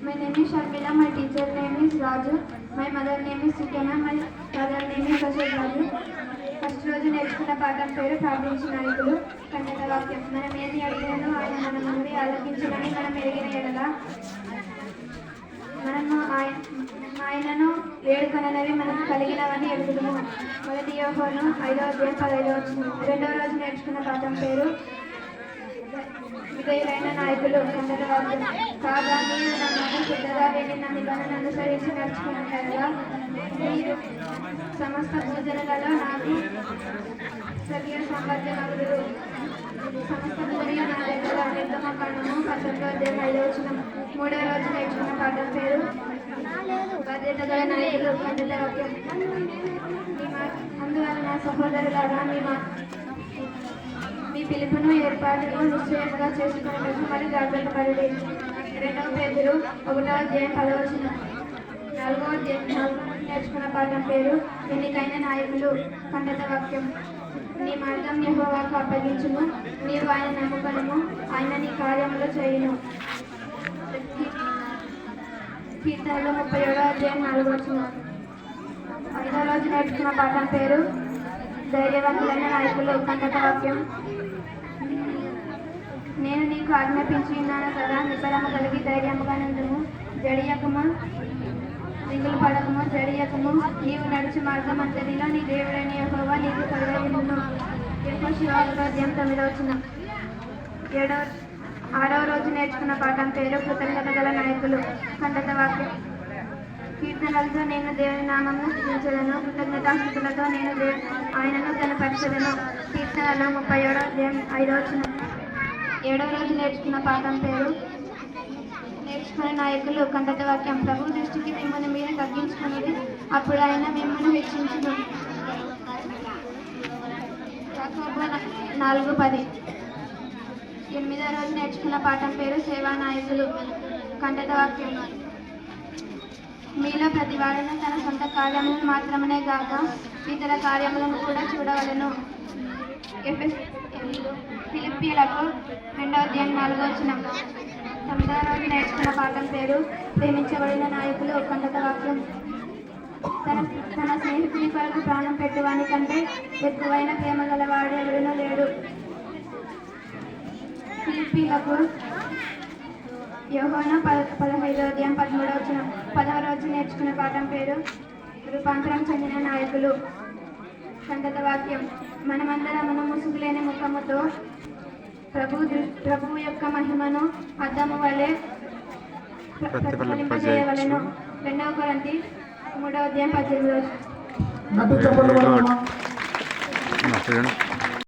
My name is Sharmila. My teacher name is Raju. My mother name is Sukana. My father name is Ashok Raju. First రోజు నేర్చుకున్న పాఠం పేరు ప్రార్థించు నాయకులు కన్నడ వాక్యం. మనం ఏది అడిగినను ఆయన మన మనవి ఆలకించులని మనం ఎరిగిన ఎడల మనము ఆయనను వేడుకొననవి మనకు కలిగినవని ఎరుగుదుము. మొదటి యోహోను 5:15. రెండవ రోజు నేర్చుకున్న పాఠం పేరు విధేయులైన నాయకులు కన్నడ వాక్యం. కాగా మీరు నన్ను శుద్ధగా వెళ్ళి నా నిబంధన అనుసరించి నడుచుకున్నట్లుగా మీరు సమస్త భోజనాలలో నాకు సరిగ్గా సంబద్ధమగుదురు. సమస్త భోజనం నా దగ్గర నిర్గమకాండము 19:5. మూడవ రోజు నేర్చుకున్న పాఠం పేరు బాధ్యత గల నాయకులు కన్నడ వాక్యం. అందువల్ల నా సహోదరులారా మీ పిలుపును ఏర్పాటును నిశ్చయంగా చేసుకునేందుకు మరి జాగ్రత్త పడండి. 2 పేతురు 1:10. 4 నేర్చుకున్న పాఠం పేరు ఎన్నికైన నాయకులు కన్నడ వాక్యం. నీ మార్గం యెహోవాకు అప్పగించుము, నీవు ఆయన నమ్ముకొనుము, ఆయన నీ కార్యములు చేయును. కీర్తనలు 37:4. 5వ రోజు నేర్చుకున్న పాఠం పేరు ధైర్యవంతులైన నాయకులు కన్నడ వాక్యం. నేను నీకు ఆజ్ఞాపించి ఉన్నాను కదా, నిబ్బరము కలిగి ధైర్యముగా నుండుము, జడియకము, దిగులు పడకము, జడియకము. నీవు నడుచు మార్గం అంతటిలో నీ దేవుడైన యెహోవా నీకు తోడైయుండును. యెహోషువ 9:9. 6వ రోజు నేర్చుకున్న పాఠం పేరు కృతజ్ఞత గల నాయకులు కన్నడ వాక్యం. కీర్తనలతో నేను దేవుని నామమును స్తుతించెదను, కృతజ్ఞతాస్తుతులతో నేను ఆయనను కనపరచెదను. కీర్తనలు 37:5. 7వ రోజు నేర్చుకున్న పాఠం పేరు నేర్చుకునే నాయకులు కన్నడ వాక్యం. ప్రభు దృష్టికి మిమ్మల్ని మీరు తగ్గించుకున్నది, అప్పుడు ఆయన మిమ్మల్ని హెచ్చించును. యాకోబు 4:10. 8వ రోజు నేర్చుకున్న పాఠం పేరు సేవా నాయకులు కన్నడ వాక్యం. మీలో ప్రతి వాడును తన సొంత కార్యములను మాత్రమే గాక ఇతర కార్యములను కూడా చూడవలను. ఫిలిప్పీయులకు 2:4. 9వ రోజు నేర్చుకున్న పాఠం పేరు ప్రేమించబడిన నాయకులు కన్నడ వాక్యం. తన స్నేహితుని కొరకు ప్రాణం పెట్టువాని కంటే ఎక్కువైన ప్రేమ గలవాడు ఎవరినూ లేడు. ఫిలిప్పీయులకు యోహాను 15:13. 10వ రోజు నేర్చుకున్న పాఠం పేరు రూపాంతరం చెందిన నాయకులు కన్నడ వాక్యం. మనమందరము ముసుగులేని ముఖముతో ప్రభువు యొక్క మహిమను అద్దము వలె ప్రతిఫలింపజేయవలెను. 2 కొరింథీ 3:18.